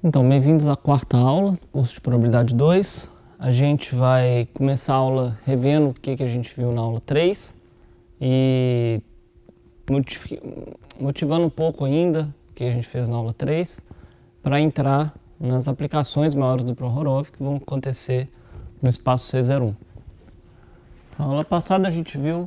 Então, bem-vindos à quarta aula, curso de probabilidade 2. A gente vai começar a aula revendo o que a gente viu na aula 3 e motivando um pouco ainda o que a gente fez na aula 3 para entrar nas aplicações maiores do Prohorov que vão acontecer no espaço C01. Na aula passada a gente viu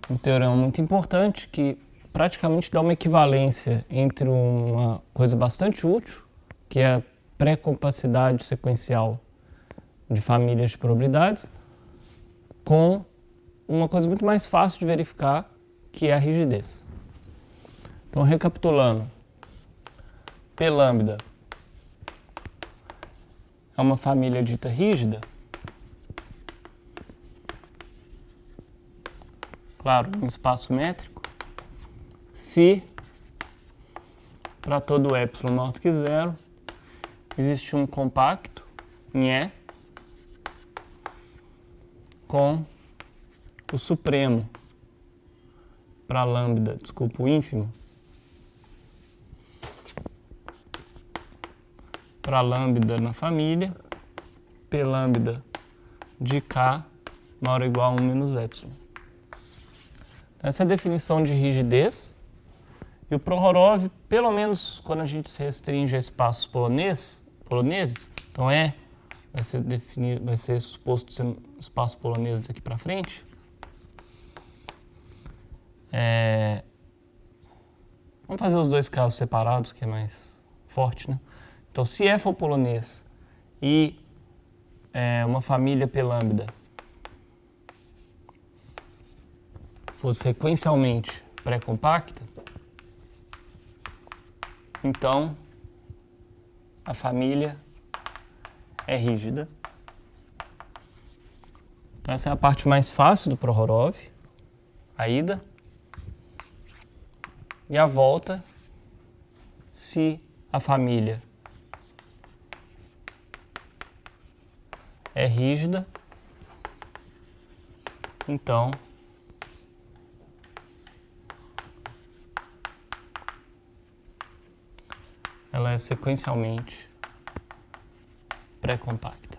um teorema muito importante que praticamente dá uma equivalência entre uma coisa bastante útil, que é a pré-compacidade sequencial de famílias de probabilidades, com uma coisa muito mais fácil de verificar, que é a rigidez. Então, recapitulando, P lambda é uma família dita rígida, claro, um espaço métrico, se para todo epsilon maior do que zero existe um compacto em E com o supremo para lambda, desculpa, o ínfimo para lambda na família, P lambda de K maior ou igual a 1 menos epsilon. Essa é a definição de rigidez. E o Prohorov, pelo menos quando a gente se restringe a espaços poloneses, então vai ser suposto ser um espaço polonês daqui para frente. Vamos fazer os dois casos separados, que é mais forte, né? Então, se F for polonês e uma família P lambda for sequencialmente pré-compacta, então a família é rígida. Então essa é a parte mais fácil do Prohorov, a ida. E a volta, se a família é rígida, então ela é sequencialmente pré-compacta.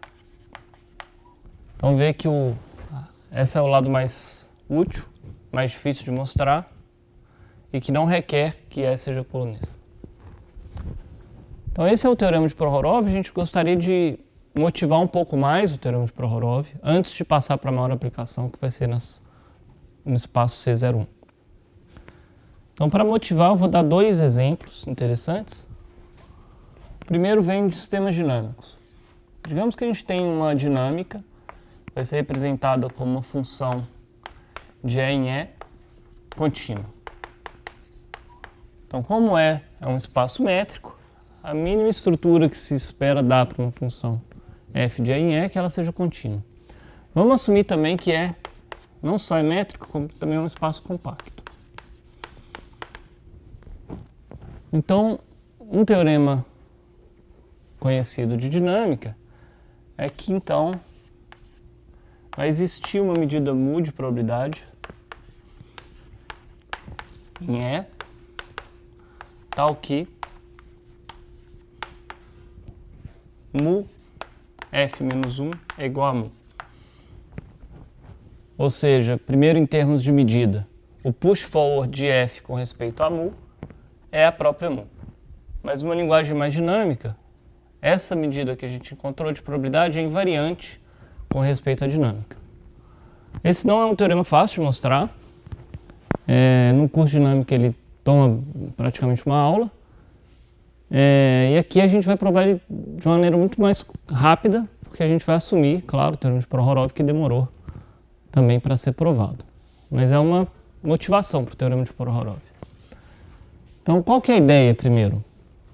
Então vê que esse é o lado mais útil, mais difícil de mostrar e que não requer que E seja polonês. Então esse é o teorema de Prohorov. A gente gostaria de motivar um pouco mais o teorema de Prohorov antes de passar para a maior aplicação, que vai ser no espaço C01. Então, para motivar, eu vou dar dois exemplos interessantes. O primeiro vem de sistemas dinâmicos. Digamos que a gente tem uma dinâmica, vai ser representada como uma função de E em E contínua. Então, como é um espaço métrico, a mínima estrutura que se espera dar para uma função f de E em E é que ela seja contínua. Vamos assumir também que não só é métrico, como também é um espaço compacto. Então, um teorema conhecido de dinâmica é que, então, vai existir uma medida mu de probabilidade em E, tal que mu f menos 1 é igual a mu. Ou seja, primeiro em termos de medida, o push forward de f com respeito a mu é a própria mu. Mas numa linguagem mais dinâmica, essa medida que a gente encontrou de probabilidade é invariante com respeito à dinâmica. Esse não é um teorema fácil de mostrar. No curso de dinâmica ele toma praticamente uma aula. E aqui a gente vai provar ele de uma maneira muito mais rápida, porque a gente vai assumir, claro, o teorema de Prohorov que demorou também para ser provado. Mas é uma motivação para o teorema de Prohorov. Então, qual que é a ideia primeiro?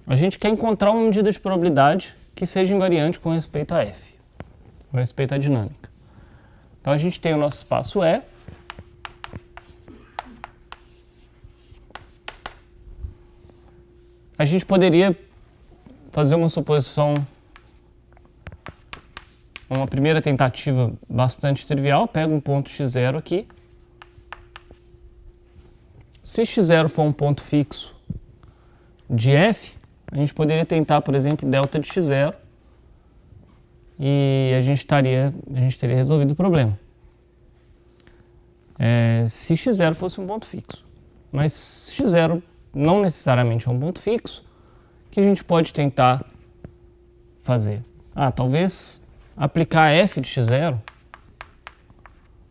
A gente quer encontrar uma medida de probabilidade que seja invariante com respeito a f, com respeito à dinâmica. Então, a gente tem o nosso espaço E. A gente poderia fazer uma suposição, uma primeira tentativa bastante trivial. Pega um ponto x0 aqui. Se x0 for um ponto fixo de f, a gente poderia tentar, por exemplo, delta de x0 e a gente teria resolvido o problema. Se x0 fosse um ponto fixo. Mas x0 não necessariamente é um ponto fixo, o que a gente pode tentar fazer? Talvez aplicar f de x0,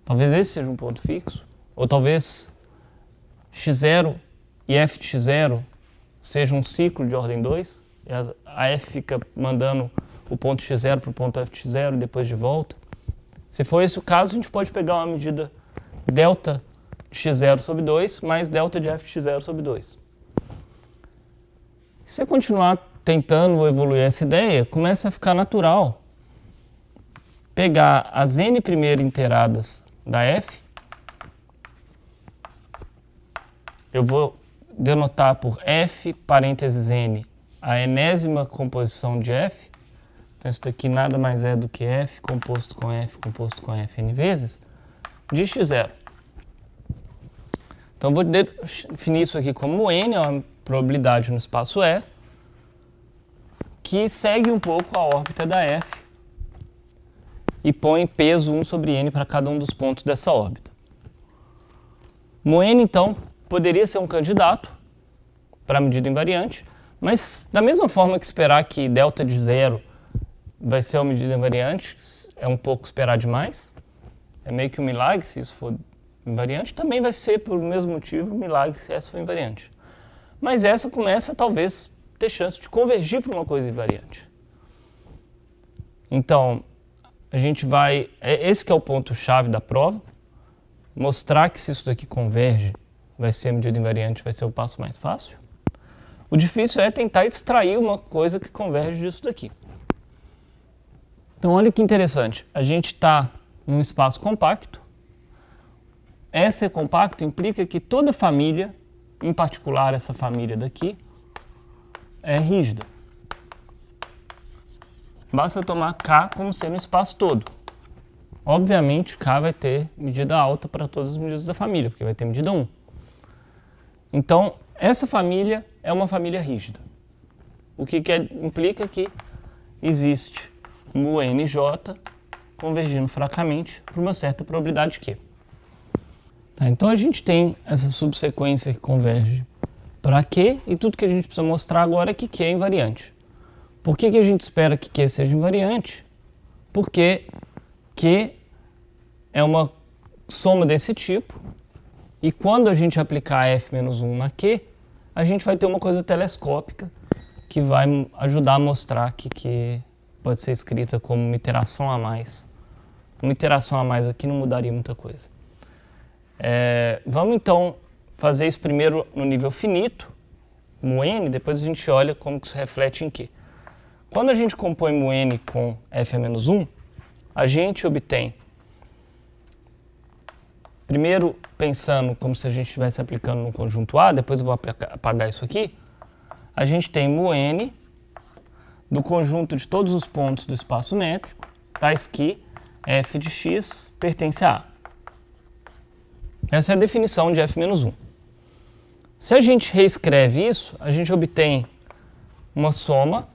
talvez esse seja um ponto fixo, ou talvez x0 e f de x0 seja um ciclo de ordem 2, e a f fica mandando o ponto x0 para o ponto f de x0 e depois de volta. Se for esse o caso, a gente pode pegar uma medida delta de x0 sobre 2 mais delta de f de x0 sobre 2. Se você continuar tentando evoluir essa ideia, começa a ficar natural pegar as n primeiras inteiradas da f, eu vou denotar por f parênteses n a enésima composição de f, então isso daqui nada mais é do que f composto com f n vezes, de x0. Então vou definir isso aqui como n, é uma probabilidade no espaço E, que segue um pouco a órbita da f e põe peso 1 sobre n para cada um dos pontos dessa órbita. Μn, então, poderia ser um candidato para a medida invariante, mas da mesma forma que esperar que delta de 0 vai ser uma medida invariante, é um pouco esperar demais, é meio que um milagre se isso for invariante, também vai ser, pelo mesmo motivo, um milagre se essa for invariante. Mas essa começa, talvez, ter chance de convergir para uma coisa invariante. Então, a gente vai... Esse que é o ponto-chave da prova. Mostrar que se isso daqui converge, vai ser a medida invariante, vai ser o passo mais fácil. O difícil é tentar extrair uma coisa que converge disso daqui. Então, olha que interessante. A gente está num espaço compacto. Ser compacto implica que toda família, em particular essa família daqui, é rígida. Basta tomar K como sendo o espaço todo. Obviamente, K vai ter medida alta para todas as medidas da família, porque vai ter medida 1. Então, essa família é uma família rígida. O que implica que existe μnj convergindo fracamente por uma certa probabilidade Q. Tá, então, a gente tem essa subsequência que converge para Q, e tudo que a gente precisa mostrar agora é que Q é invariante. Por que a gente espera que Q seja invariante? Porque Q é uma soma desse tipo, e quando a gente aplicar f-1 na Q, a gente vai ter uma coisa telescópica que vai ajudar a mostrar que Q pode ser escrita como uma iteração a mais. Uma iteração a mais aqui não mudaria muita coisa. Vamos então fazer isso primeiro no nível finito, μn, depois a gente olha como que isso reflete em Q. Quando a gente compõe μn com f-1, a gente obtém, primeiro pensando como se a gente estivesse aplicando no conjunto A, depois eu vou apagar isso aqui, a gente tem μn do conjunto de todos os pontos do espaço métrico, tais que f de x pertence a A. Essa é a definição de f-1. Se a gente reescreve isso, a gente obtém uma soma,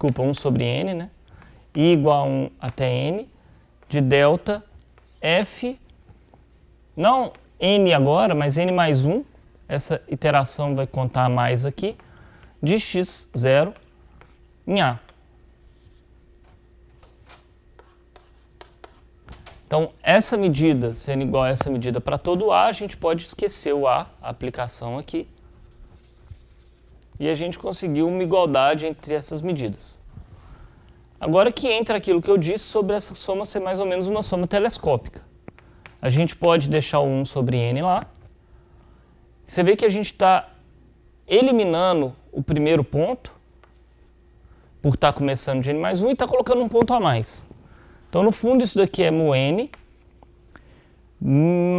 1 sobre n, né? I igual a 1 até n, de delta f, não n agora, mas n mais 1, essa iteração vai contar mais aqui, de x0 em A. Então, essa medida sendo igual a essa medida para todo A, a gente pode esquecer o A, a aplicação aqui, e a gente conseguiu uma igualdade entre essas medidas. Agora que entra aquilo que eu disse sobre essa soma ser mais ou menos uma soma telescópica. A gente pode deixar o 1 sobre n lá. Você vê que a gente está eliminando o primeiro ponto, por estar começando de n mais 1, e está colocando um ponto a mais. Então, no fundo, isso daqui é μn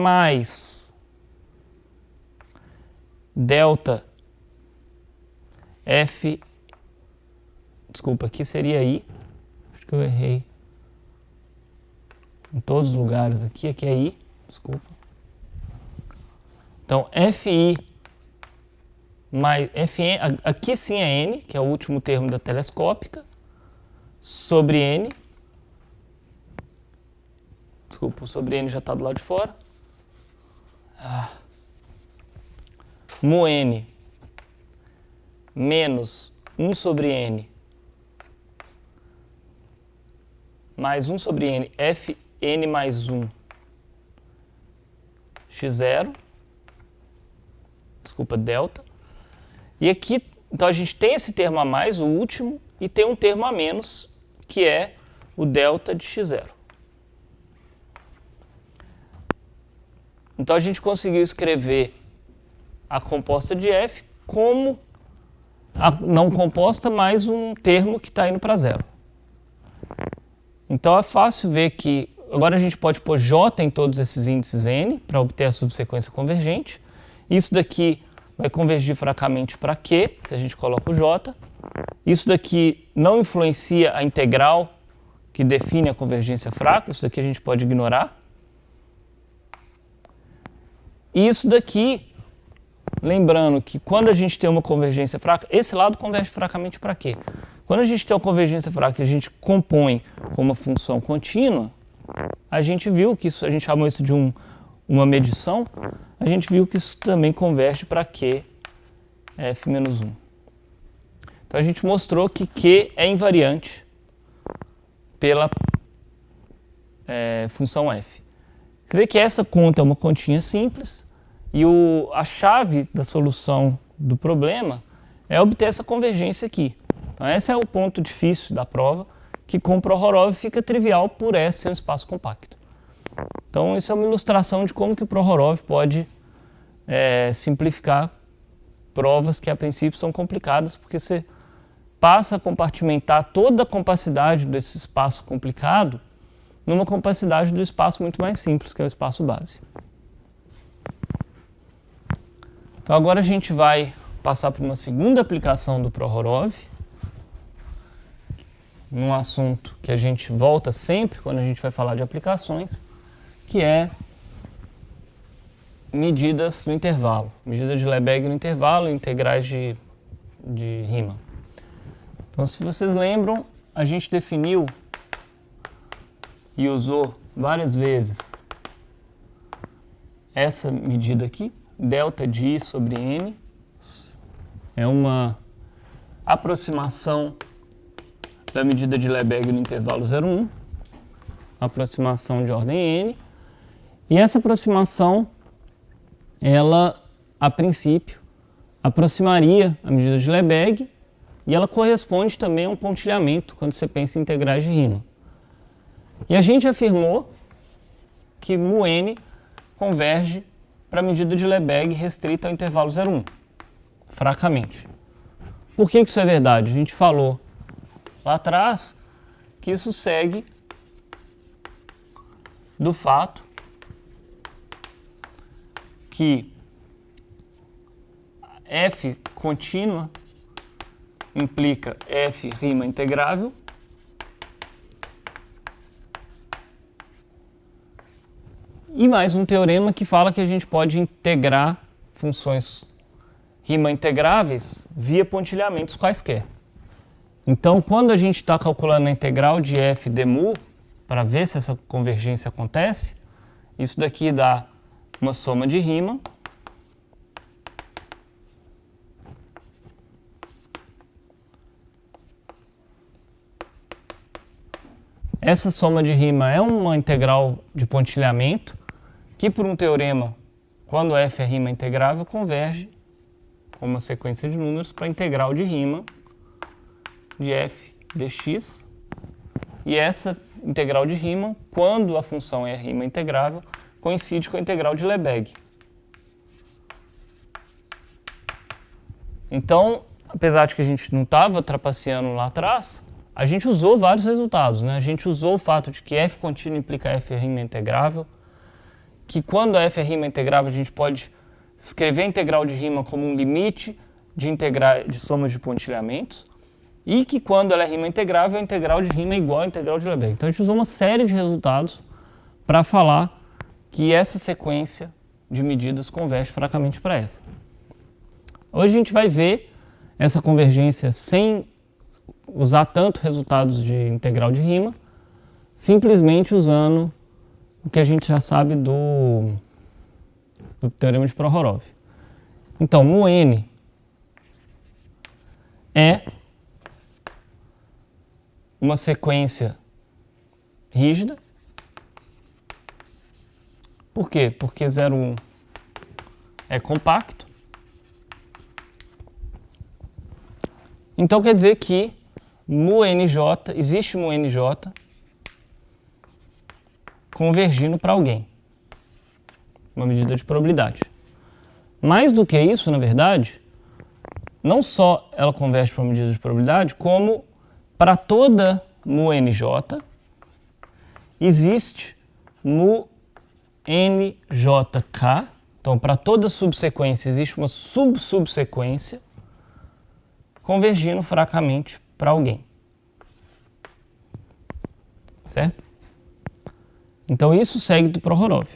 mais delta f, desculpa, aqui seria i, acho que eu errei em todos os lugares aqui é i, desculpa. Então, fi mais Fn, aqui sim é n, que é o último termo da telescópica, sobre n. Desculpa, o sobre n já está do lado de fora. Mu n menos 1 sobre n mais 1 sobre n, Fn mais 1 x0, desculpa, delta. E aqui, então a gente tem esse termo a mais, o último, e tem um termo a menos, que é o delta de x0. Então a gente conseguiu escrever a composta de F como a não composta mais um termo que está indo para zero. Então é fácil ver que agora a gente pode pôr J em todos esses índices N para obter a subsequência convergente. Isso daqui vai convergir fracamente para Q, se a gente coloca o J. Isso daqui não influencia a integral que define a convergência fraca, isso daqui a gente pode ignorar. E isso daqui, lembrando que quando a gente tem uma convergência fraca, esse lado converge fracamente para quê? Quando a gente tem uma convergência fraca e a gente compõe com uma função contínua, a gente viu que isso, a gente chamou isso de uma medição, a gente viu que isso também converge para Q f menos 1. Então a gente mostrou que Q é invariante pela função f. Você vê que essa conta é uma continha simples e a chave da solução do problema é obter essa convergência aqui. Então esse é o ponto difícil da prova, que com Prohorov fica trivial por S ser um espaço compacto. Então isso é uma ilustração de como que o Prohorov pode simplificar provas que a princípio são complicadas, porque você passa a compartimentar toda a compacidade desse espaço complicado numa compacidade do espaço muito mais simples, que é o espaço base. Então agora a gente vai passar para uma segunda aplicação do Prohorov, num assunto que a gente volta sempre quando a gente vai falar de aplicações, que é medidas no intervalo, medidas de Lebesgue no intervalo, integrais de Riemann. Então, se vocês lembram, a gente definiu e usou várias vezes essa medida aqui, delta de I sobre N, é uma aproximação da medida de Lebesgue no intervalo 0,1, aproximação de ordem N, e essa aproximação, ela, a princípio, aproximaria a medida de Lebesgue e ela corresponde também a um pontilhamento quando você pensa em integrais de Riemann. E a gente afirmou que mu n converge para a medida de Lebesgue restrita ao intervalo 0,1, fracamente. Por que isso é verdade? A gente falou lá atrás que isso segue do fato que f contínua implica f Riemann integrável e mais um teorema que fala que a gente pode integrar funções Riemann integráveis via pontilhamentos quaisquer. Então, quando a gente está calculando a integral de f de mu, para ver se essa convergência acontece, isso daqui dá uma soma de Riemann essa soma de Riemann é uma integral de pontilhamento que, por um teorema, quando f é Riemann integrável, converge com uma sequência de números para a integral de Riemann de f dx. E essa integral de Riemann, quando a função é Riemann integrável, coincide com a integral de Lebesgue. Então, apesar de que a gente não estava trapaceando lá atrás, a gente usou vários resultados, né? A gente usou o fato de que f contínuo implica f é Riemann integrável, que quando a f é Riemann integrável a gente pode escrever a integral de Riemann como um limite de somas de pontilhamentos, e que quando ela é Riemann integrável, a integral de Riemann é igual à integral de Lebesgue. Então a gente usou uma série de resultados para falar que essa sequência de medidas converge fracamente para essa. Hoje a gente vai ver essa convergência sem usar tanto resultados de integral de Riemann, simplesmente usando o que a gente já sabe do teorema de Prohorov. Então, μn é uma sequência rígida. Por quê? Porque 0,1 é compacto. Então quer dizer que μnj, existe μnj convergindo para alguém. Uma medida de probabilidade. Mais do que isso, na verdade, não só ela converge para uma medida de probabilidade, como para toda μnj existe μnjk. Então, para toda subsequência existe uma subsequência convergindo fracamente para alguém. Certo? Então, isso segue do Prohorov.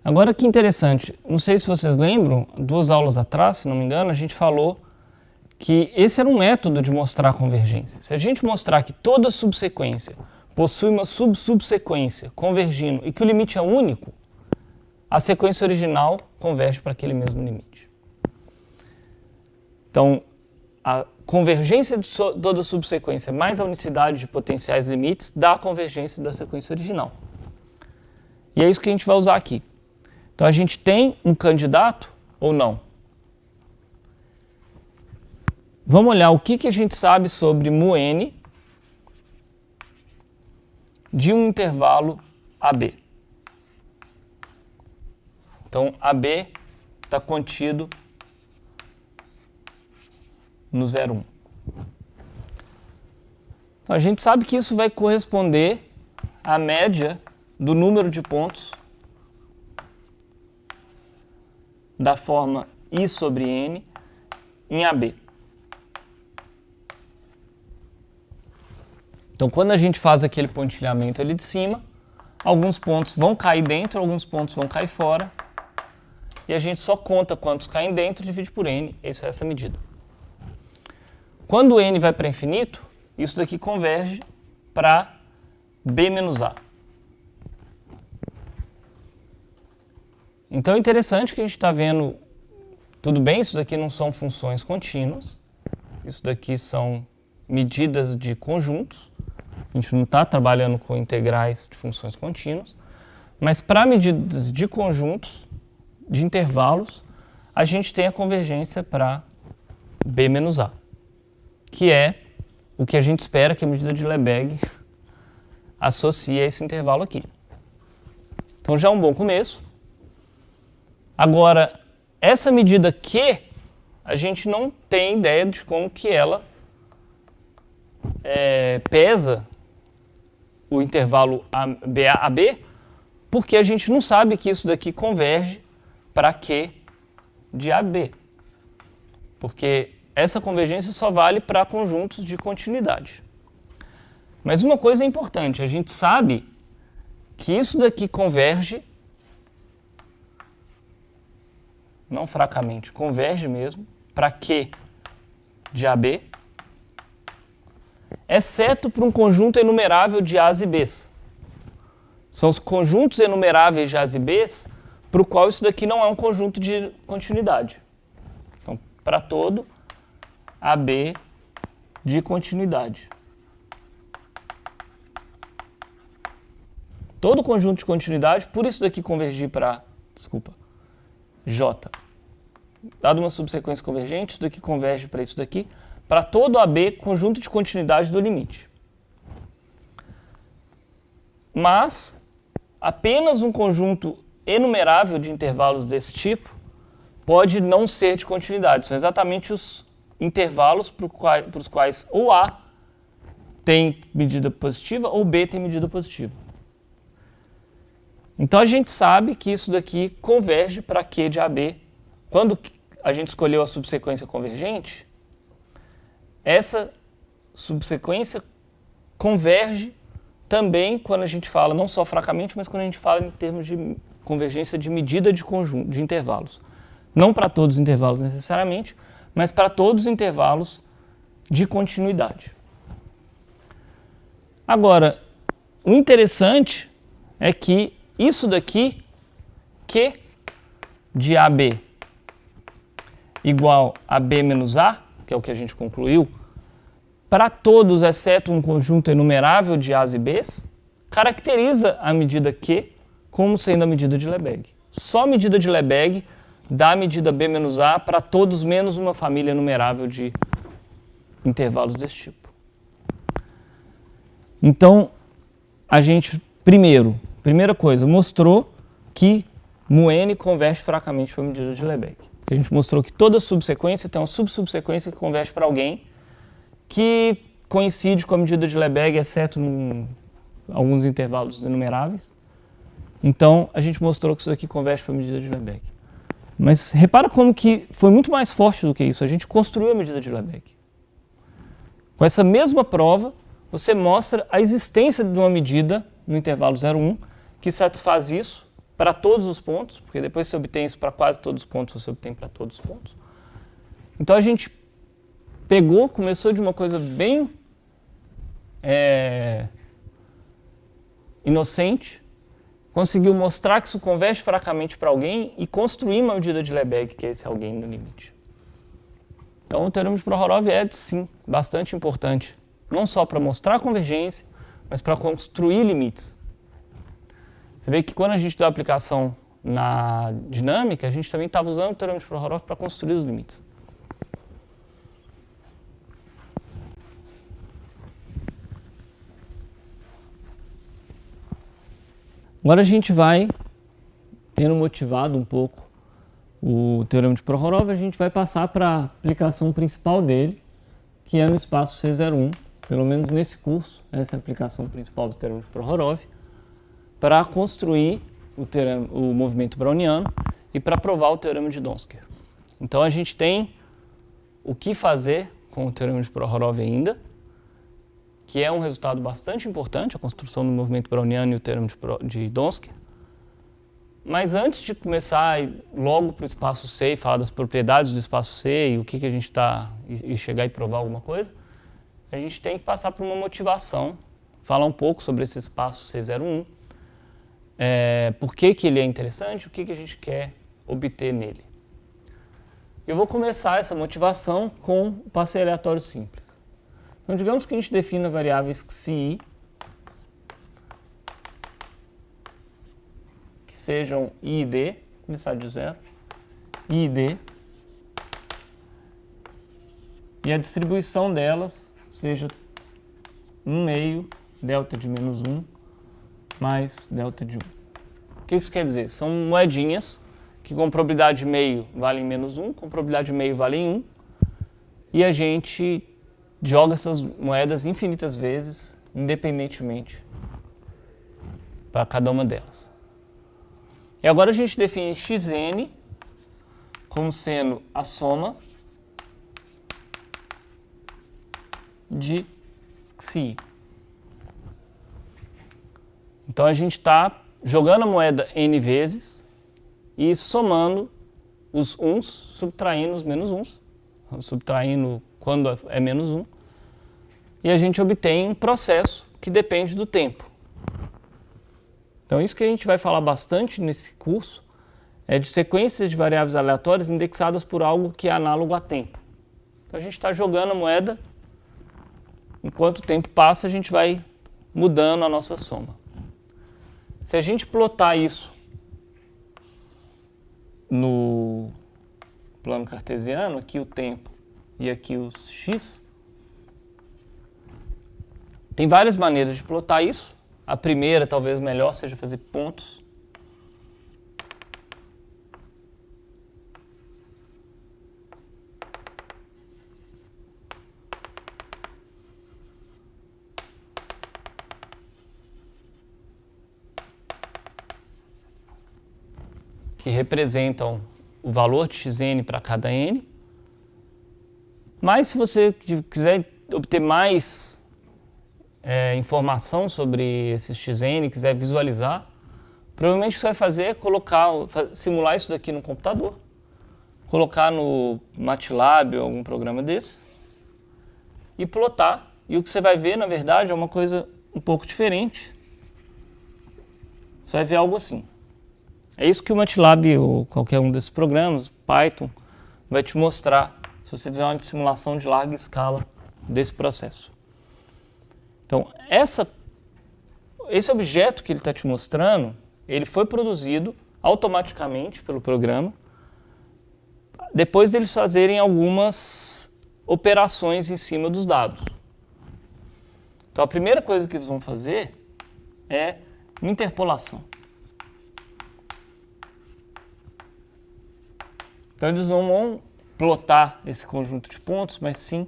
Agora, que interessante, não sei se vocês lembram, 2 aulas atrás, se não me engano, a gente falou que esse era um método de mostrar a convergência. Se a gente mostrar que toda subsequência possui uma subsequência convergindo e que o limite é único, a sequência original converge para aquele mesmo limite. Então, a convergência de toda subsequência mais a unicidade de potenciais limites dá a convergência da sequência original. E é isso que a gente vai usar aqui. Então, a gente tem um candidato ou não? Vamos olhar o que a gente sabe sobre μn de um intervalo AB. Então, AB está contido no 0,1. Então, a gente sabe que isso vai corresponder à média do número de pontos da forma I sobre N em AB. Então, quando a gente faz aquele pontilhamento ali de cima, alguns pontos vão cair dentro, alguns pontos vão cair fora, e a gente só conta quantos caem dentro e divide por N, essa é essa medida. Quando N vai para infinito, isso daqui converge para B menos A. Então é interessante que a gente está vendo, tudo bem, isso daqui não são funções contínuas, isso daqui são medidas de conjuntos, a gente não está trabalhando com integrais de funções contínuas, mas para medidas de conjuntos, de intervalos, a gente tem a convergência para B menos A, que é o que a gente espera que a medida de Lebesgue associe a esse intervalo aqui. Então já é um bom começo. Agora, essa medida Q, a gente não tem ideia de como que ela pesa o intervalo AB, porque a gente não sabe que isso daqui converge para Q de AB. Porque essa convergência só vale para conjuntos de continuidade. Mas uma coisa é importante, a gente sabe que isso daqui converge, não fracamente, converge mesmo, para Q de AB, exceto para um conjunto enumerável de A's e B's. São os conjuntos enumeráveis de A's e B's para o qual isso daqui não é um conjunto de continuidade. Então, para todo AB de continuidade. Todo conjunto de continuidade, por isso daqui convergir para, J. Dado uma subsequência convergente, isso daqui converge para isso daqui, para todo AB conjunto de continuidade do limite. Mas apenas um conjunto enumerável de intervalos desse tipo pode não ser de continuidade. São exatamente os intervalos para os quais ou A tem medida positiva ou B tem medida positiva. Então a gente sabe que isso daqui converge para Q de AB. Quando a gente escolheu a subsequência convergente, essa subsequência converge também quando a gente fala, não só fracamente, mas quando a gente fala em termos de convergência de medida de conjunto, de intervalos. Não para todos os intervalos necessariamente, mas para todos os intervalos de continuidade. Agora, o interessante é que isso daqui, Q de AB igual a B menos A, que é o que a gente concluiu, para todos, exceto um conjunto enumerável de A's e B's, caracteriza a medida Q como sendo a medida de Lebesgue. Só a medida de Lebesgue dá a medida B menos A para todos menos uma família enumerável de intervalos desse tipo. Então, a gente, primeira coisa, mostrou que μn converge fracamente para a medida de Lebesgue. A gente mostrou que toda subsequência tem uma subsubsequência que converge para alguém que coincide com a medida de Lebesgue, exceto em alguns intervalos enumeráveis. Então, a gente mostrou que isso aqui converge para a medida de Lebesgue. Mas repara como que foi muito mais forte do que isso. A gente construiu a medida de Lebesgue. Com essa mesma prova, você mostra a existência de uma medida no intervalo 0,1 que satisfaz isso para todos os pontos, porque depois você obtém isso para quase todos os pontos, você obtém para todos os pontos. Então a gente começou de uma coisa bem inocente, conseguiu mostrar que isso converge fracamente para alguém e construir uma medida de Lebesgue, que é esse alguém no limite. Então o teorema de Prohorov é, sim, bastante importante, não só para mostrar a convergência, mas para construir limites. Você vê que quando a gente deu a aplicação na dinâmica, a gente também estava usando o teorema de Prohorov para construir os limites. Agora a gente vai, tendo motivado um pouco o teorema de Prohorov, a gente vai passar para a aplicação principal dele, que é no espaço C01, pelo menos nesse curso, essa é a aplicação principal do teorema de Prohorov, para construir o movimento browniano e para provar o teorema de Donsker. Então a gente tem o que fazer com o teorema de Prohorov ainda, que é um resultado bastante importante, a construção do movimento browniano e o teorema de Donsker. Mas antes de começar logo para o espaço C e falar das propriedades do espaço C e o que a gente e chegar e provar alguma coisa, a gente tem que passar por uma motivação, falar um pouco sobre esse espaço C01, por que ele é interessante, o que a gente quer obter nele. Eu vou começar essa motivação com o passeio aleatório simples. Então, digamos que a gente defina variáveis xi, que sejam i e d, começar de zero, i e d, e a distribuição delas seja 1 meio delta de menos 1 mais delta de 1. O que isso quer dizer? São moedinhas que com probabilidade de meio valem menos 1, com probabilidade de meio valem 1, e a gente joga essas moedas infinitas vezes, independentemente, para cada uma delas. E agora a gente define xn como sendo a soma de xi. Então a gente está jogando a moeda n vezes e somando os uns, subtraindo os menos uns, subtraindo quando é menos 1, e a gente obtém um processo que depende do tempo. Então isso que a gente vai falar bastante nesse curso é de sequências de variáveis aleatórias indexadas por algo que é análogo a tempo. Então a gente está jogando a moeda, enquanto o tempo passa a gente vai mudando a nossa soma. Se a gente plotar isso no plano cartesiano, aqui o tempo e aqui os x, tem várias maneiras de plotar isso. A primeira, talvez melhor, seja fazer pontos. Que representam o valor de xn para cada n. Mas se você quiser obter mais informação sobre esses xn, quiser visualizar, provavelmente o que você vai fazer é simular isso daqui no computador. colocar no MATLAB ou algum programa desse e plotar. E o que você vai ver, na verdade, é uma coisa um pouco diferente. Você vai ver algo assim. É isso que o MATLAB ou qualquer um desses programas, Python, vai te mostrar se você fizer uma simulação de larga escala desse processo. Então, esse objeto que ele está te mostrando, ele foi produzido automaticamente pelo programa, depois deles fazerem algumas operações em cima dos dados. Então, a primeira coisa que eles vão fazer é interpolação. Então, eles não vão plotar esse conjunto de pontos, mas sim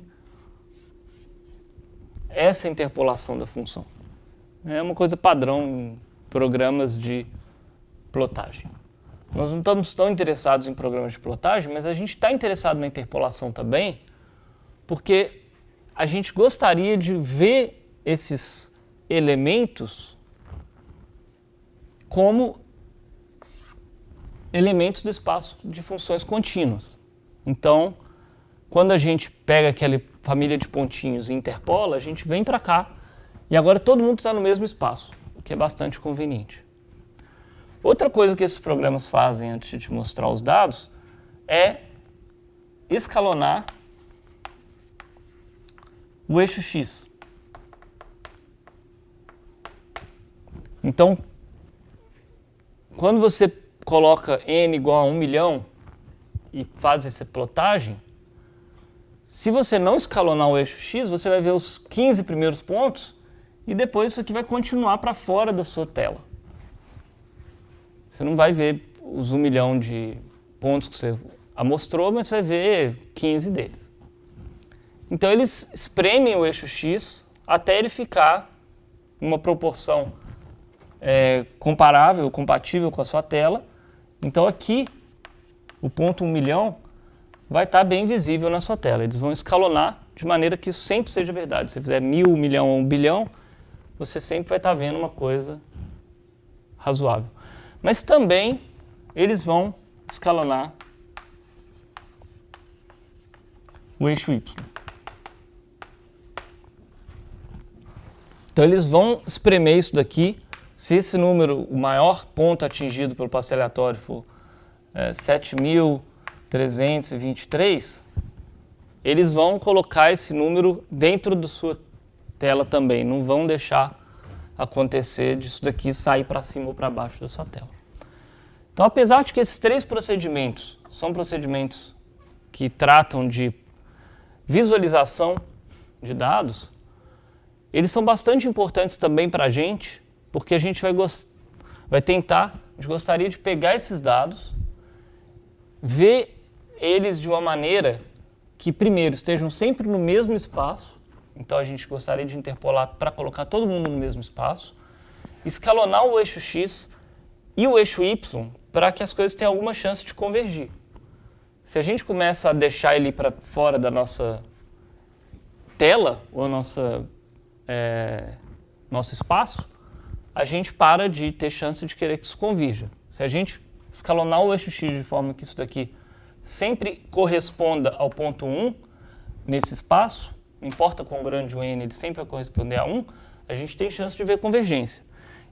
essa interpolação da função. É uma coisa padrão em programas de plotagem. Nós não estamos tão interessados em programas de plotagem, mas a gente está interessado na interpolação também, porque a gente gostaria de ver esses elementos como elementos do espaço de funções contínuas. Então, quando a gente pega aquela família de pontinhos e interpola, a gente vem para cá e agora todo mundo está no mesmo espaço, o que é bastante conveniente. Outra coisa que esses programas fazem antes de te mostrar os dados é escalonar o eixo X. Então, quando você coloca n igual a 1 milhão e faz essa plotagem, se você não escalonar o eixo X, você vai ver os 15 primeiros pontos e depois isso aqui vai continuar para fora da sua tela. Você não vai ver os 1 milhão de pontos que você amostrou, mas você vai ver 15 deles. Então eles espremem o eixo X até ele ficar em uma proporção comparável, compatível com a sua tela. Então aqui, o ponto 1 milhão vai estar bem visível na sua tela. Eles vão escalonar de maneira que isso sempre seja verdade. Se você fizer 1000, 1 milhão ou 1 bilhão, você sempre vai estar vendo uma coisa razoável. Mas também eles vão escalonar o eixo Y. Então eles vão espremer isso daqui. Se esse número, o maior ponto atingido pelo passe aleatório for 7.323, eles vão colocar esse número dentro da sua tela também. Não vão deixar acontecer disso daqui sair para cima ou para baixo da sua tela. Então, apesar de que esses três procedimentos são procedimentos que tratam de visualização de dados, eles são bastante importantes também para a gente, porque a gente vai tentar, a gente gostaria de pegar esses dados, ver eles de uma maneira que, primeiro, estejam sempre no mesmo espaço. Então, a gente gostaria de interpolar para colocar todo mundo no mesmo espaço, escalonar o eixo X e o eixo Y para que as coisas tenham alguma chance de convergir. Se a gente começa a deixar ele para fora da nossa tela ou nosso espaço, a gente para de ter chance de querer que isso convirja. Se a gente escalonar o eixo X de forma que isso daqui sempre corresponda ao ponto 1 nesse espaço, não importa quão grande o n, ele sempre vai corresponder a 1, a gente tem chance de ver convergência.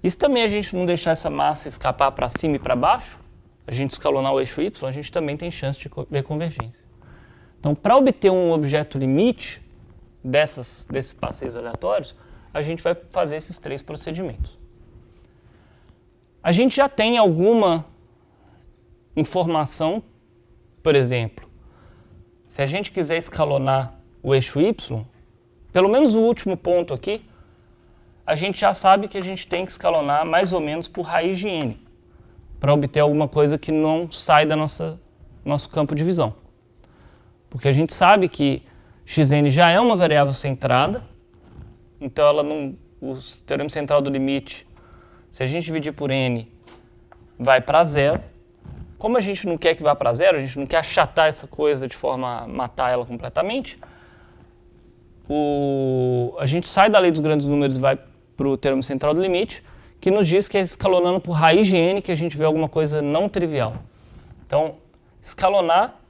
E se também a gente não deixar essa massa escapar para cima e para baixo, a gente escalonar o eixo Y, a gente também tem chance de ver convergência. Então, para obter um objeto limite desses passeios aleatórios, a gente vai fazer esses três procedimentos. A gente já tem alguma informação, por exemplo, se a gente quiser escalonar o eixo Y, pelo menos o último ponto aqui, a gente já sabe que a gente tem que escalonar mais ou menos por raiz de n, para obter alguma coisa que não sai da nosso campo de visão. Porque a gente sabe que xn já é uma variável centrada, então o teorema central do limite, se a gente dividir por n, vai para zero. Como a gente não quer que vá para zero, a gente não quer achatar essa coisa de forma a matar ela completamente, a gente sai da lei dos grandes números e vai para o teorema central do limite, que nos diz que é escalonando por raiz de n que a gente vê alguma coisa não trivial. Então, escalonar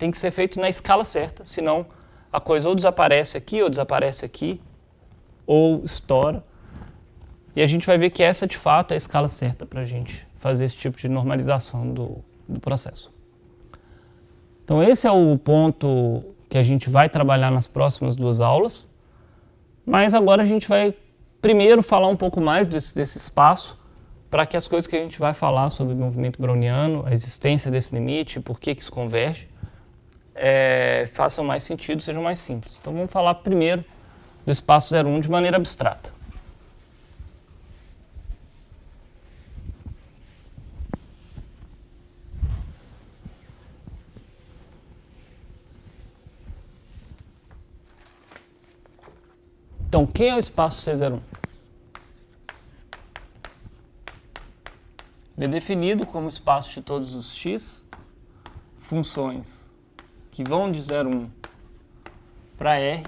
tem que ser feito na escala certa, senão a coisa ou desaparece aqui, ou estoura. E a gente vai ver que essa, de fato, é a escala certa para a gente fazer esse tipo de normalização do processo. Então, esse é o ponto que a gente vai trabalhar nas próximas 2 aulas. Mas agora a gente vai primeiro falar um pouco mais desse espaço, para que as coisas que a gente vai falar sobre o movimento browniano, a existência desse limite, por que isso converge, façam mais sentido, sejam mais simples. Então vamos falar primeiro do espaço 01 de maneira abstrata. Então, quem é o espaço C01? Ele é definido como espaço de todos os x funções que vão de 0,1 para R,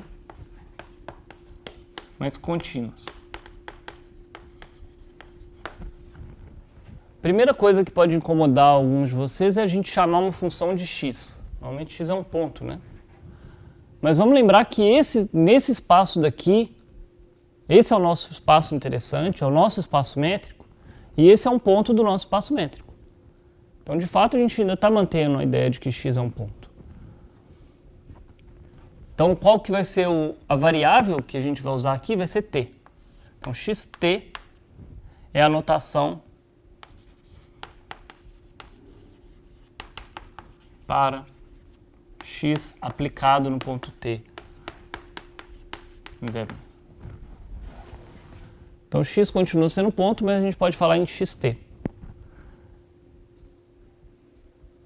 mas contínuas. Primeira coisa que pode incomodar alguns de vocês é a gente chamar uma função de x. Normalmente x é um ponto, né? Mas vamos lembrar que nesse espaço daqui, esse é o nosso espaço interessante, é o nosso espaço métrico, e esse é um ponto do nosso espaço métrico. Então, de fato, a gente ainda está mantendo a ideia de que x é um ponto. Então, qual que vai ser a variável que a gente vai usar aqui? Vai ser t. Então, xt é a notação para x aplicado no ponto t em 0,1. Então, x continua sendo ponto, mas a gente pode falar em xt.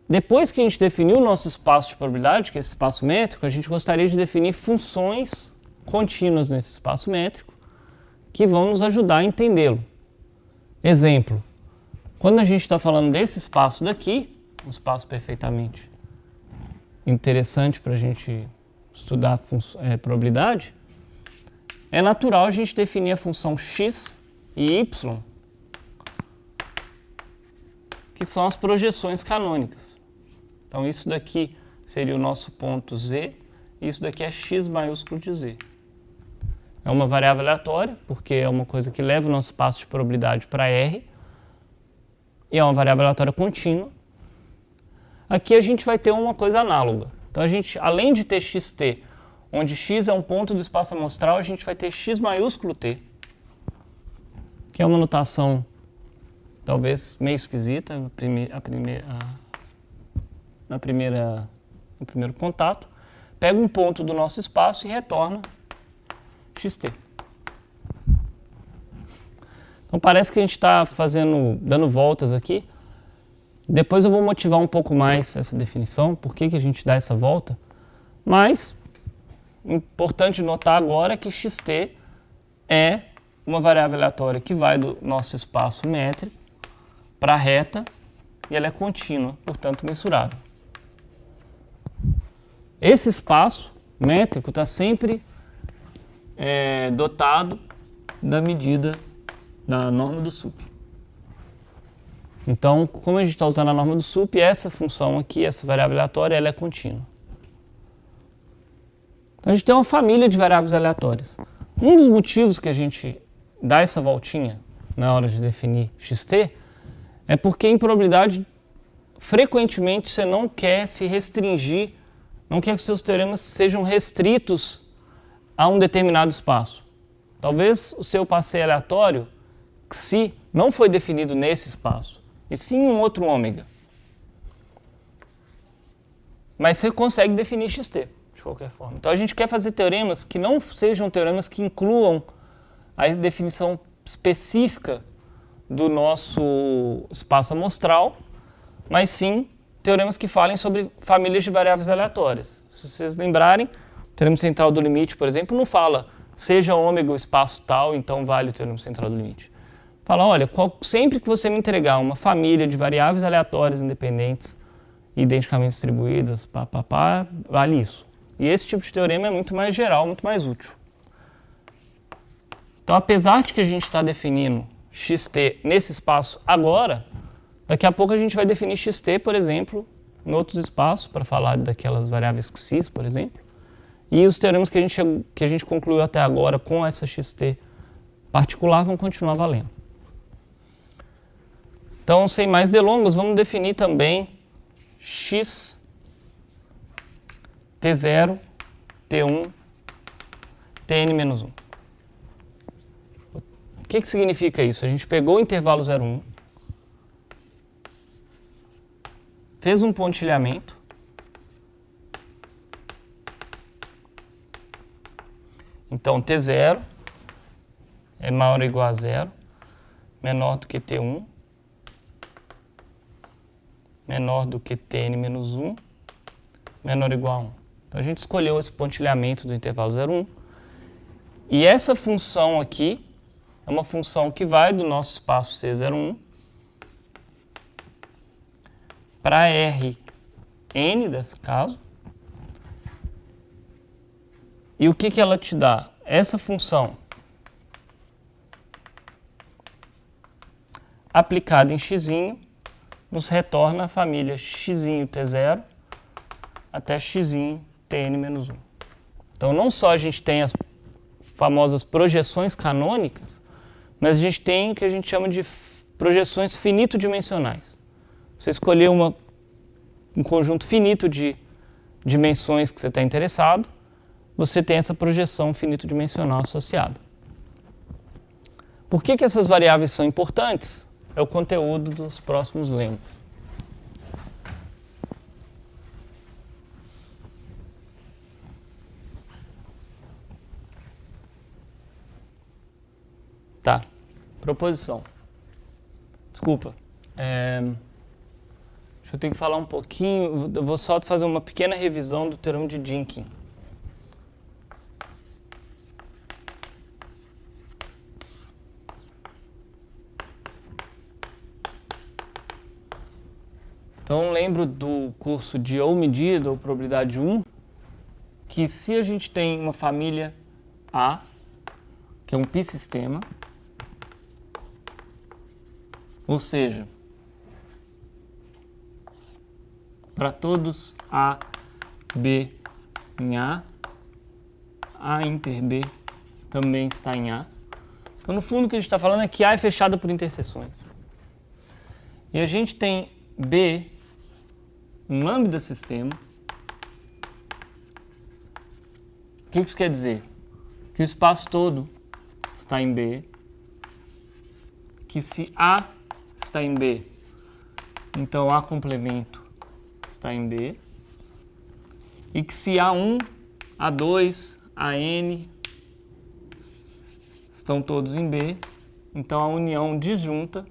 Depois que a gente definiu o nosso espaço de probabilidade, que é esse espaço métrico, a gente gostaria de definir funções contínuas nesse espaço métrico que vão nos ajudar a entendê-lo. Exemplo, quando a gente está falando desse espaço daqui, um espaço perfeitamente interessante para a gente estudar probabilidade, é natural a gente definir a função x e y, que são as projeções canônicas. Então, isso daqui seria o nosso ponto z, e isso daqui é x maiúsculo de z. É uma variável aleatória, porque é uma coisa que leva o nosso espaço de probabilidade para R, e é uma variável aleatória contínua. Aqui a gente vai ter uma coisa análoga. Então, a gente, além de ter xt, onde x é um ponto do espaço amostral, a gente vai ter x maiúsculo t, que é uma notação talvez meio esquisita no primeiro contato. Pega um ponto do nosso espaço e retorna xt. Então parece que a gente está dando voltas aqui. Depois eu vou motivar um pouco mais essa definição, por que a gente dá essa volta, mas importante notar agora que xt é uma variável aleatória que vai do nosso espaço métrico para a reta e ela é contínua, portanto mensurável. Esse espaço métrico está sempre dotado da medida da norma do sup. Então, como a gente está usando a norma do sup, essa função aqui, essa variável aleatória, ela é contínua. Então, a gente tem uma família de variáveis aleatórias. Um dos motivos que a gente dá essa voltinha na hora de definir xt é porque em probabilidade, frequentemente, você não quer se restringir, não quer que seus teoremas sejam restritos a um determinado espaço. Talvez o seu passeio aleatório, xi, não foi definido nesse espaço, e sim em um outro ômega. Mas você consegue definir xt, de qualquer forma. Então a gente quer fazer teoremas que não sejam teoremas que incluam a definição específica do nosso espaço amostral, mas sim teoremas que falem sobre famílias de variáveis aleatórias. Se vocês lembrarem, o teorema central do limite, por exemplo, não fala seja ômega o espaço tal, então vale o teorema central do limite. Fala, olha, sempre que você me entregar uma família de variáveis aleatórias independentes, identicamente distribuídas, vale isso. E esse tipo de teorema é muito mais geral, muito mais útil. Então, apesar de que a gente está definindo xt nesse espaço agora, daqui a pouco a gente vai definir xt, por exemplo, em outros espaços para falar daquelas variáveis xis, por exemplo. E os teoremas que a gente concluiu até agora com essa xt particular vão continuar valendo. Então, sem mais delongas, vamos definir também x, t0, t1, tn-1. O que significa isso? A gente pegou o intervalo 0, 1, fez um pontilhamento, então t0 é maior ou igual a 0, menor do que t1, menor do que tn-1, menor ou igual a 1. Então a gente escolheu esse pontilhamento do intervalo 0, 1, e essa função aqui é uma função que vai do nosso espaço C01 para Rn, nesse caso. E o que ela te dá? Essa função aplicada em x nos retorna a família x t0 até x tn-1. Então não só a gente tem as famosas projeções canônicas, mas a gente tem o que a gente chama de projeções finito-dimensionais. Você escolheu um conjunto finito de dimensões que você está interessado, você tem essa projeção finito-dimensional associada. Por que essas variáveis são importantes? É o conteúdo dos próximos lemas. Tá, proposição. Desculpa. Eu tenho que falar um pouquinho, eu vou só fazer uma pequena revisão do teorema de Dynkin. Então, lembro do curso de ou medida ou probabilidade 1, que se a gente tem uma família A, que é um pi-sistema, ou seja, para todos A, B em A inter B também está em A. Então, no fundo, o que a gente está falando é que A é fechada por interseções. E a gente tem B, um lambda sistema. O que isso quer dizer? Que o espaço todo está em B, que se A está em B, então A complemento está em B, e que se A1, A2, AN estão todos em B, então a união disjunta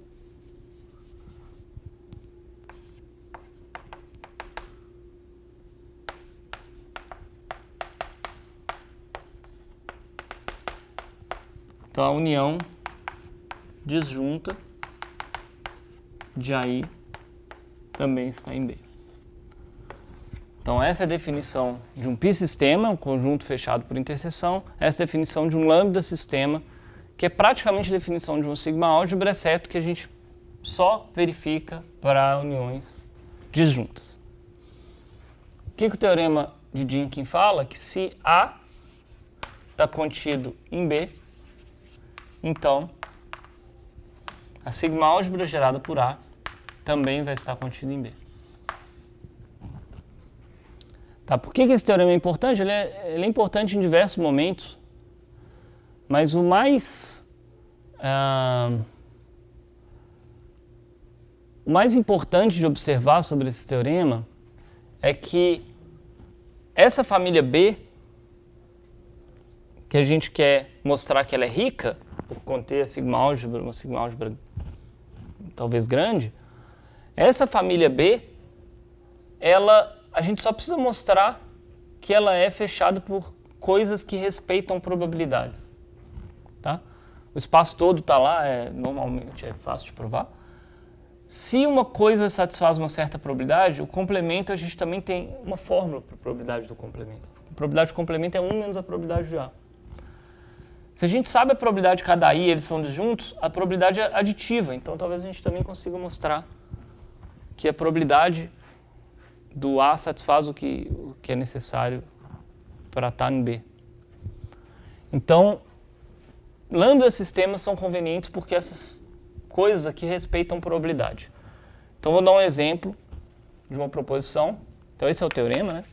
então a união disjunta de AI também está em B. Então essa é a definição de um pi-sistema, um conjunto fechado por interseção. Essa é a definição de um lambda sistema, que é praticamente a definição de uma sigma álgebra, exceto que a gente só verifica para uniões disjuntas. O que o teorema de Dynkin fala? Que se A está contido em B, então a sigma álgebra gerada por A também vai estar contida em B. Tá, por que esse teorema é importante? Ele é importante em diversos momentos, mas o mais importante de observar sobre esse teorema é que essa família B, que a gente quer mostrar que ela é rica, por conter a sigma álgebra, uma sigma álgebra talvez grande, essa família B, a gente só precisa mostrar que ela é fechada por coisas que respeitam probabilidades. Tá? O espaço todo está lá, normalmente é fácil de provar. Se uma coisa satisfaz uma certa probabilidade, o complemento a gente também tem uma fórmula para a probabilidade do complemento. A probabilidade do complemento é 1 menos a probabilidade de A. Se a gente sabe a probabilidade de cada I, eles são disjuntos, a probabilidade é aditiva. Então talvez a gente também consiga mostrar que a probabilidade do A satisfaz o que é necessário para estar em B. Então, lambda sistemas são convenientes porque essas coisas aqui respeitam probabilidade. Então, vou dar um exemplo de uma proposição. Então, esse é o teorema, né?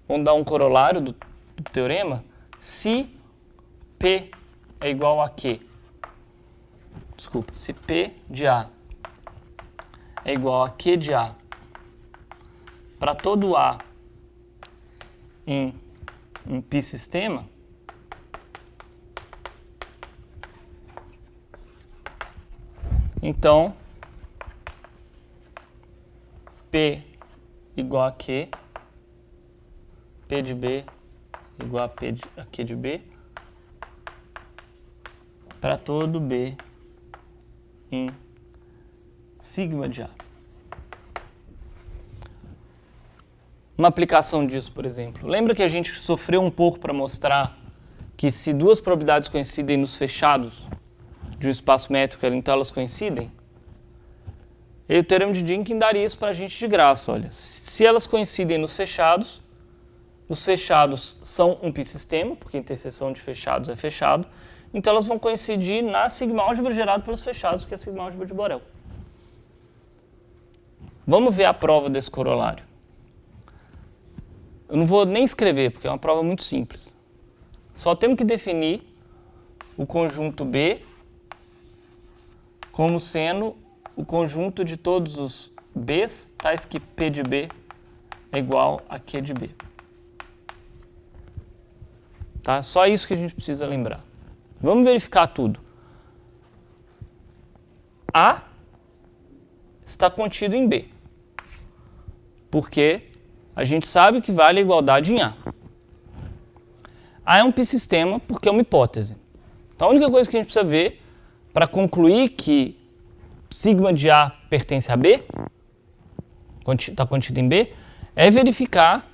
Vamos dar um corolário do teorema. Se P é igual a Q, se P de A é igual a Q de A para todo A em um π-sistema, então P igual a Q, P de B igual a Q de B, para todo B em sigma de A. Uma aplicação disso, por exemplo. Lembra que a gente sofreu um pouco para mostrar que se duas probabilidades coincidem nos fechados de um espaço métrico, então elas coincidem? E o teorema de Dynkin daria isso para a gente de graça. Olha, se elas coincidem nos fechados, os fechados são um π-sistema, porque a interseção de fechados é fechado, então elas vão coincidir na sigma-álgebra gerada pelos fechados, que é a sigma-álgebra de Borel. Vamos ver a prova desse corolário. Eu não vou nem escrever, porque é uma prova muito simples. Só temos que definir o conjunto B como sendo o conjunto de todos os Bs, tais que P de B é igual a Q de B. Tá? Só isso que a gente precisa lembrar. Vamos verificar tudo. A está contido em B, porque a gente sabe que vale a igualdade em A. A é um π-sistema porque é uma hipótese. Então a única coisa que a gente precisa ver para concluir que sigma de A pertence a B, está contido em B, é verificar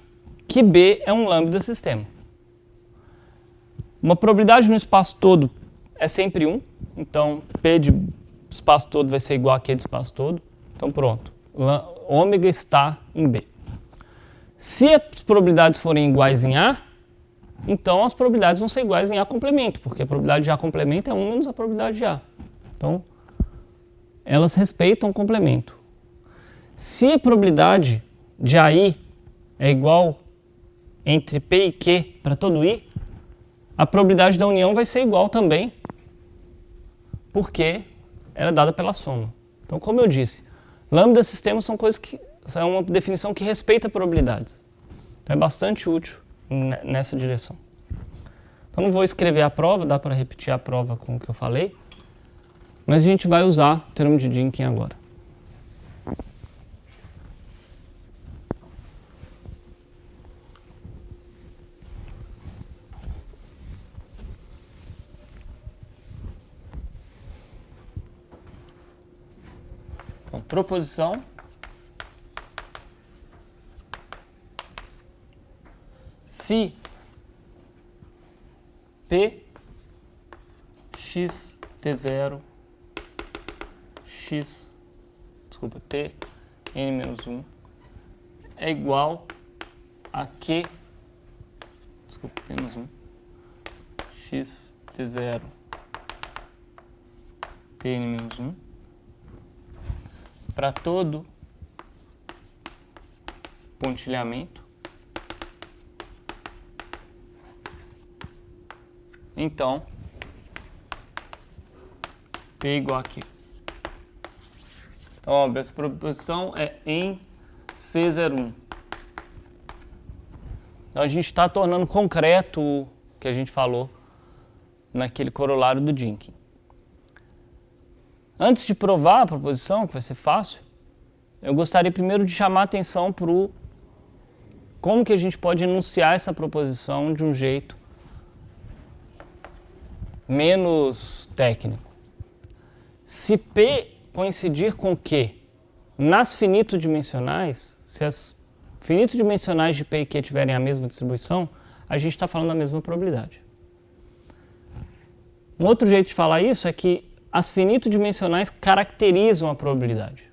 que B é um lambda sistema. Uma probabilidade no espaço todo é sempre 1, então P de espaço todo vai ser igual a Q de espaço todo. Então pronto, ômega está em B. Se as probabilidades forem iguais em A, então as probabilidades vão ser iguais em A complemento, porque a probabilidade de A complemento é 1 menos a probabilidade de A. Então, elas respeitam o complemento. Se a probabilidade de AI é igual entre P e Q para todo I, a probabilidade da união vai ser igual também, porque ela é dada pela soma. Então, como eu disse, lambda sistemas são coisas que é uma definição que respeita probabilidades. Então, é bastante útil nessa direção. Então, não vou escrever a prova, dá para repetir a prova com o que eu falei, mas a gente vai usar o teorema de Dynkin agora. Então, proposição. Se P x T0 P n-1 é igual a Q menos 1 x T0 T n-1 para todo pontilhamento, então P igual a Q. Então, óbvio, essa proposição é em C01. Então, a gente está tornando concreto o que a gente falou naquele corolário do Dynkin. Antes de provar a proposição, que vai ser fácil, eu gostaria primeiro de chamar a atenção para como que a gente pode enunciar essa proposição de um jeito menos técnico. Se P coincidir com Q nas finito-dimensionais, se as finito-dimensionais de P e Q tiverem a mesma distribuição, a gente está falando da mesma probabilidade. Um outro jeito de falar isso é que as finito-dimensionais caracterizam a probabilidade.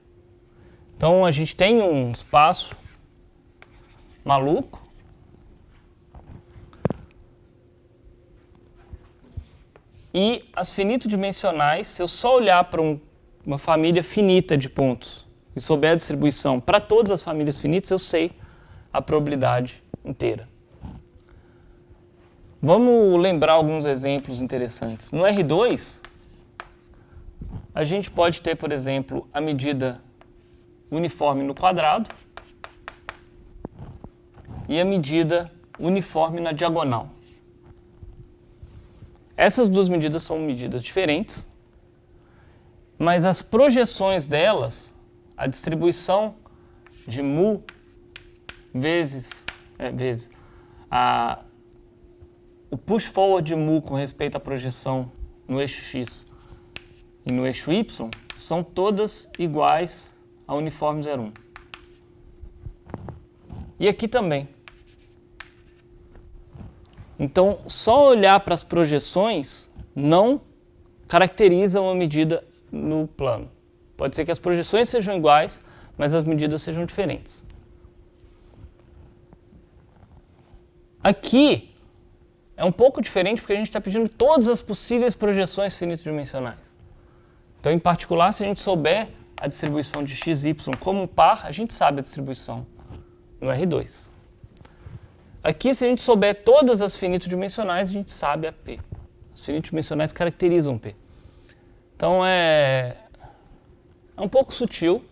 Então a gente tem um espaço maluco e as finito-dimensionais, se eu só olhar para uma família finita de pontos e souber a distribuição para todas as famílias finitas, eu sei a probabilidade inteira. Vamos lembrar alguns exemplos interessantes. No R2, a gente pode ter, por exemplo, a medida uniforme no quadrado e a medida uniforme na diagonal. Essas duas medidas são medidas diferentes, mas as projeções delas, a distribuição de mu vezes o push forward de mu com respeito à projeção no eixo x e no eixo y são todas iguais a uniforme 0,1. E aqui também. Então, só olhar para as projeções não caracteriza uma medida no plano. Pode ser que as projeções sejam iguais, mas as medidas sejam diferentes. Aqui é um pouco diferente porque a gente está pedindo todas as possíveis projeções finito-dimensionais. Então, em particular, se a gente souber a distribuição de x e y como um par, a gente sabe a distribuição no R2. Aqui, se a gente souber todas as finito-dimensionais, a gente sabe a P. As finito-dimensionais caracterizam P. Então, é um pouco sutil,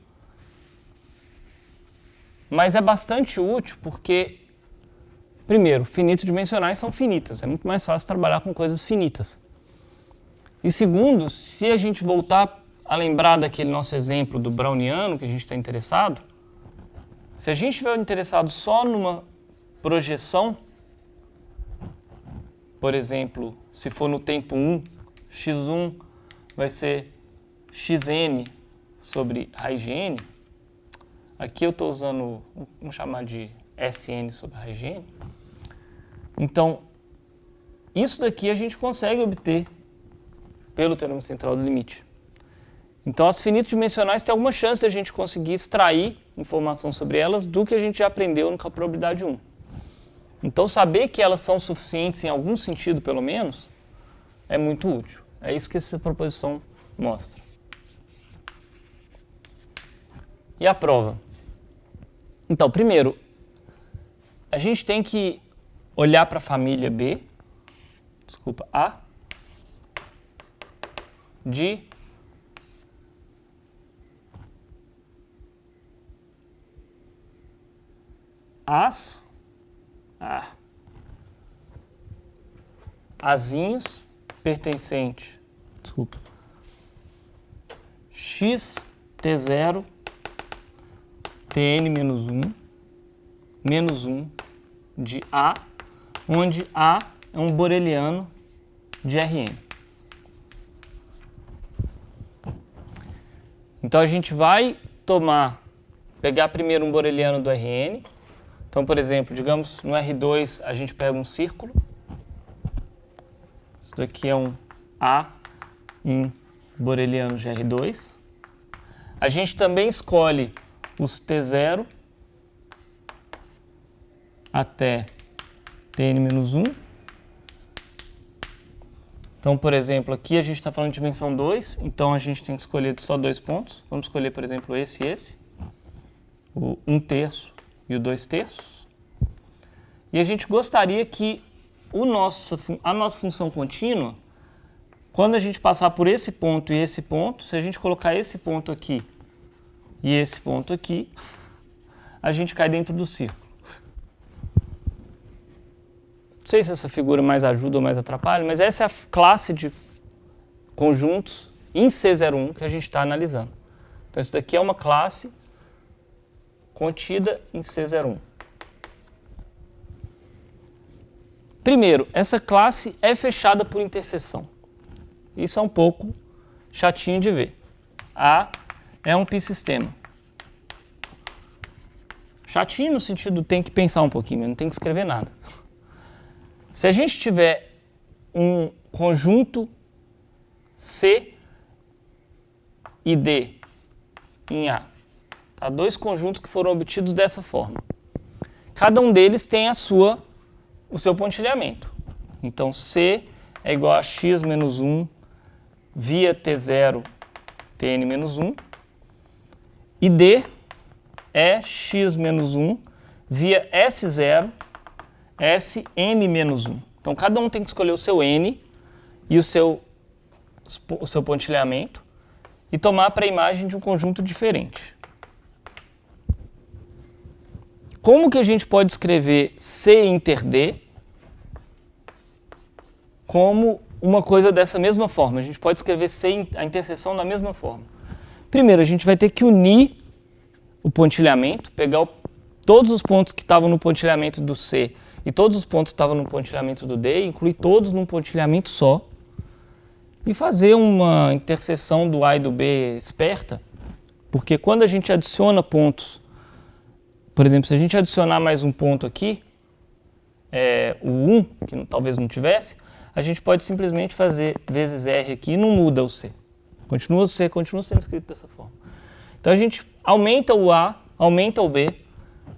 mas é bastante útil porque, primeiro, finito-dimensionais são finitas. É muito mais fácil trabalhar com coisas finitas. E segundo, se a gente voltar a lembrar daquele nosso exemplo do browniano que a gente está interessado, se a gente estiver interessado só numa projeção, por exemplo, se for no tempo 1, x1 vai ser xn sobre raiz de n. Aqui eu estou usando, vamos chamar de Sn sobre raiz de n. Então, isso daqui a gente consegue obter pelo teorema central do limite. Então, as finito-dimensionais têm alguma chance de a gente conseguir extrair informação sobre elas do que a gente já aprendeu na probabilidade 1. Então, saber que elas são suficientes em algum sentido, pelo menos, é muito útil. É isso que essa proposição mostra. E a prova? Então, primeiro, a gente tem que olhar para a família A, de azinhos pertencente, xt0 tn-1 menos 1 de A, onde A é um boreliano de Rn. Então a gente vai pegar primeiro um boreliano do Rn. Então, por exemplo, digamos no R2 a gente pega um círculo. Isso daqui é um A em boreliano de R2. A gente também escolhe os T0 até Tn-1. Então, por exemplo, aqui a gente está falando de dimensão 2, então a gente tem que escolher só 2 pontos. Vamos escolher, por exemplo, esse e esse, o 1/3 e o 2/3. E a gente gostaria que a nossa função contínua, quando a gente passar por esse ponto e esse ponto, se a gente colocar esse ponto aqui e esse ponto aqui, a gente cai dentro do círculo. Não sei se essa figura mais ajuda ou mais atrapalha, mas essa é a classe de conjuntos em C01 que a gente está analisando. Então, isso daqui é uma classe contida em C01. Primeiro, essa classe é fechada por interseção. Isso é um pouco chatinho de ver. A é um pi-sistema. Chatinho no sentido tem que pensar um pouquinho, não tem que escrever nada. Se a gente tiver um conjunto C e D em A, Tá? Dois conjuntos que foram obtidos dessa forma. Cada um deles tem o seu pontilhamento. Então, C é igual a x menos 1 via T0 Tn menos 1. E D é x menos 1 via S0 Sm menos 1. Então, cada um tem que escolher o seu N e o seu pontilhamento e tomar para a imagem de um conjunto diferente. Como que a gente pode escrever C inter D como uma coisa dessa mesma forma? A gente pode escrever C, a interseção da mesma forma. Primeiro, a gente vai ter que unir o pontilhamento, pegar todos os pontos que estavam no pontilhamento do C e todos os pontos que estavam no pontilhamento do D, incluir todos num pontilhamento só e fazer uma interseção do A e do B esperta, porque quando a gente adiciona pontos, por exemplo, se a gente adicionar mais um ponto aqui, o 1, que talvez não tivesse, a gente pode simplesmente fazer vezes R aqui e não muda o C. Continua o C, continua sendo escrito dessa forma. Então a gente aumenta o A, aumenta o B,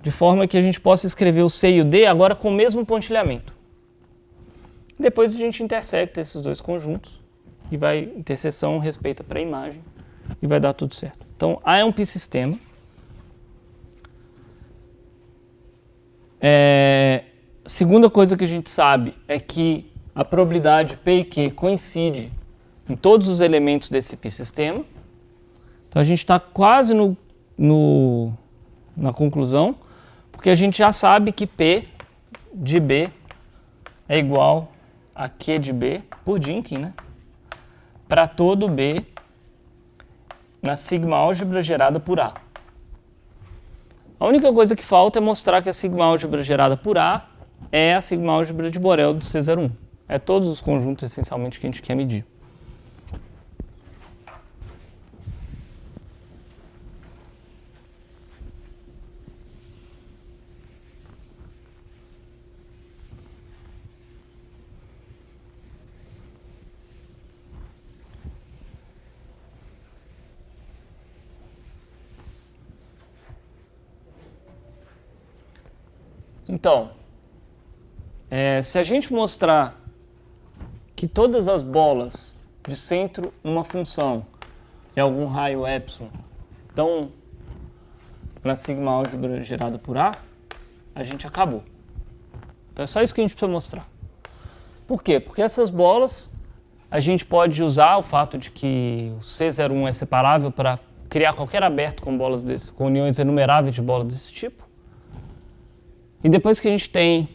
de forma que a gente possa escrever o C e o D agora com o mesmo pontilhamento. Depois a gente intersecta esses dois conjuntos e interseção respeita para a imagem e vai dar tudo certo. Então A é um π-sistema. A segunda coisa que a gente sabe é que a probabilidade P e Q coincide em todos os elementos desse π-sistema. Então a gente está quase na conclusão, porque a gente já sabe que P de B é igual a Q de B por Dynkin, né? Para todo B na sigma álgebra gerada por A. A única coisa que falta é mostrar que a sigma álgebra gerada por A é a sigma álgebra de Borel do C01. É todos os conjuntos, essencialmente, que a gente quer medir. Então, se a gente mostrar que todas as bolas de centro uma função e algum raio epsilon estão na sigma álgebra gerada por A, a gente acabou. Então é só isso que a gente precisa mostrar. Por quê? Porque essas bolas, a gente pode usar o fato de que o C01 é separável para criar qualquer aberto com bolas com uniões enumeráveis de bolas desse tipo. E depois que a gente tem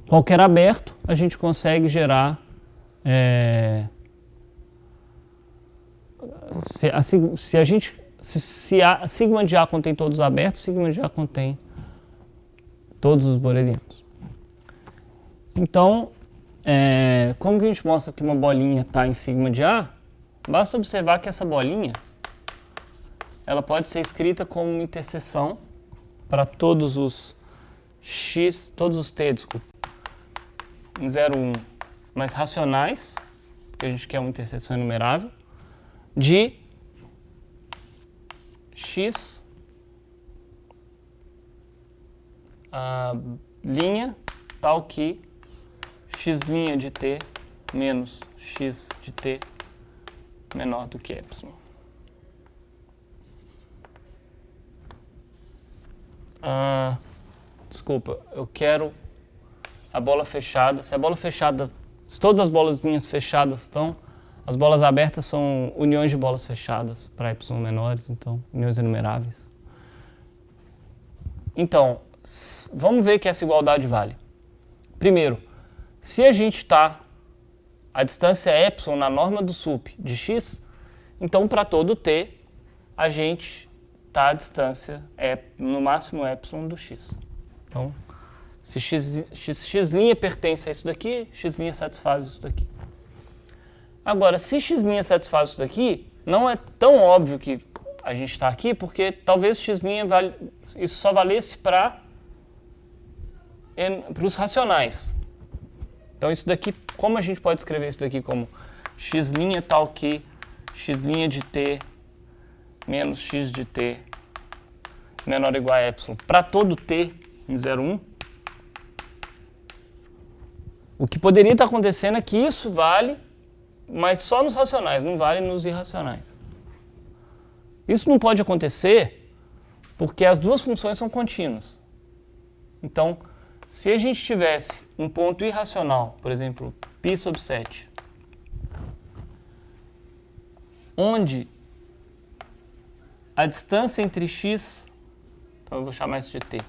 qualquer aberto, a gente consegue gerar se a sigma de A contém todos os abertos, sigma de A contém todos os borelianos. Então, como que a gente mostra que uma bolinha está em sigma de A? Basta observar que essa bolinha ela pode ser escrita como uma interseção para todos os T, desculpa, em 0,1 mais racionais, porque a gente quer uma interseção enumerável, de x linha tal que x' de t menos x de t menor do que epsilon. Desculpa, eu quero a bola fechada. Se todas as bolazinhas fechadas estão, as bolas abertas são uniões de bolas fechadas para epsilon menores, então uniões enumeráveis. Então, vamos ver que essa igualdade vale. Primeiro, se a gente está a distância epsilon na norma do sup de x, então para todo t a gente está a distância no máximo epsilon do x. Então, se x' pertence a isso daqui, x' satisfaz isso daqui. Agora, se x' satisfaz isso daqui, não é tão óbvio que a gente está aqui, porque talvez x' isso só valesse para os racionais. Então, isso daqui, como a gente pode escrever isso daqui como x' tal que x' de t menos x de t menor ou igual a epsilon para todo t em 0, 1, o que poderia estar acontecendo é que isso vale, mas só nos racionais, não vale nos irracionais. Isso não pode acontecer porque as duas funções são contínuas. Então, se a gente tivesse um ponto irracional, por exemplo, π sobre 7, onde a distância entre x, então eu vou chamar isso de t,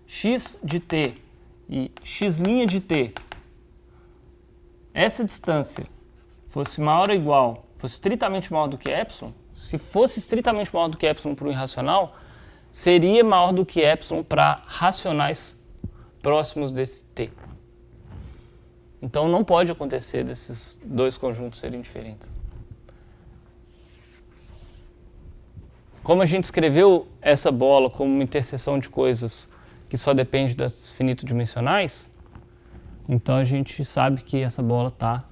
x de t e x' de t, essa distância fosse maior ou igual, fosse estritamente maior do que epsilon, se fosse estritamente maior do que epsilon para o irracional, seria maior do que epsilon para racionais próximos desse t. Então não pode acontecer desses dois conjuntos serem diferentes. Como a gente escreveu essa bola como uma interseção de coisas que só depende das finito-dimensionais, então a gente sabe que essa bola está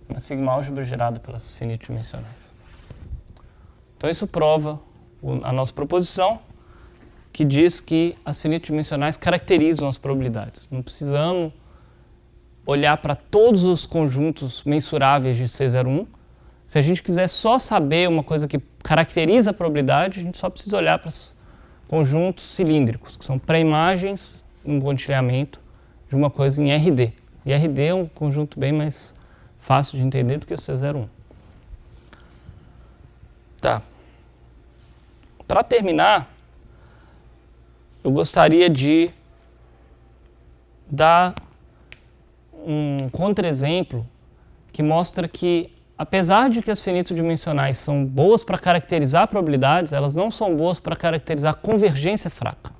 na sigma-álgebra gerada pelas finito-dimensionais. Então isso prova a nossa proposição, que diz que as finito-dimensionais caracterizam as probabilidades. Não precisamos olhar para todos os conjuntos mensuráveis de C01. Se a gente quiser só saber uma coisa que caracteriza a probabilidade, a gente só precisa olhar para os conjuntos cilíndricos, que são pré-imagens no pontilhamento de uma coisa em RD. E RD é um conjunto bem mais fácil de entender do que o C01. Tá. Para terminar, eu gostaria de dar um contra-exemplo que mostra que, apesar de que as finito-dimensionais são boas para caracterizar probabilidades, elas não são boas para caracterizar convergência fraca.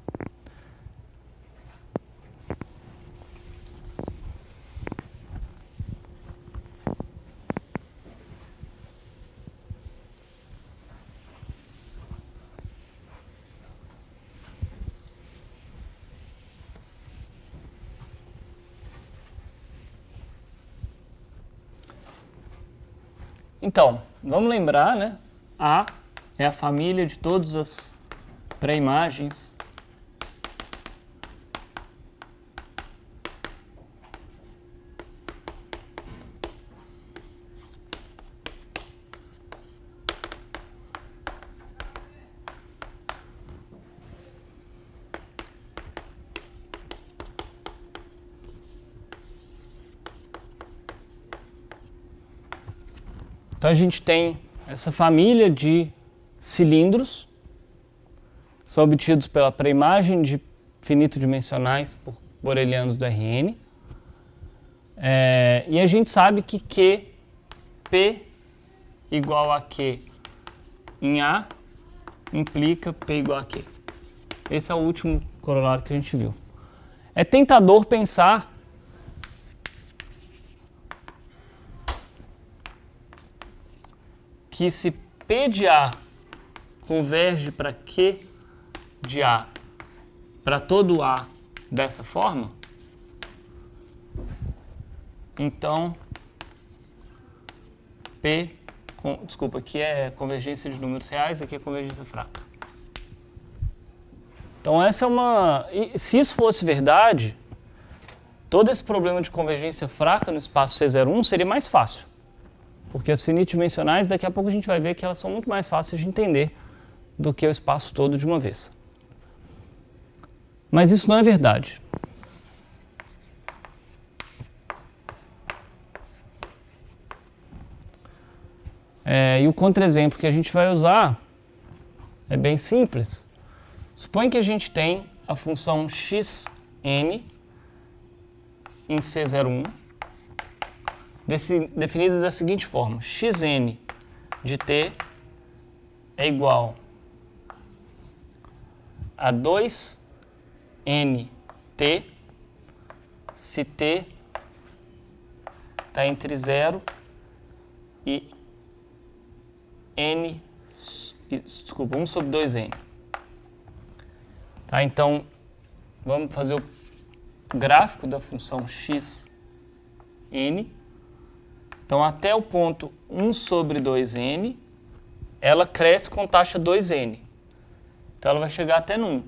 Então, vamos lembrar, né? A é a família de todas as pré-imagens Então a gente tem essa família de cilindros, são obtidos pela pré-imagem de finito-dimensionais por borelianos do Rn. E a gente sabe que P igual a Q em A implica P igual a Q. Esse é o último corolário que a gente viu. É tentador pensar que se P de A converge para Q de A para todo A dessa forma, então aqui é convergência de números reais, aqui é convergência fraca. Então essa é se isso fosse verdade, todo esse problema de convergência fraca no espaço C01 seria mais fácil. Porque as finito-dimensionais, daqui a pouco a gente vai ver que elas são muito mais fáceis de entender do que o espaço todo de uma vez. Mas isso não é verdade. E o contra-exemplo que a gente vai usar é bem simples. Suponha que a gente tem a função xn em C01, definida da seguinte forma: xn de t é igual a 2nT se t está entre 0 e 1 sobre 2n. Tá, então, vamos fazer o gráfico da função xn. Então, até o ponto 1 sobre 2n, ela cresce com taxa 2n. Então ela vai chegar até no 1.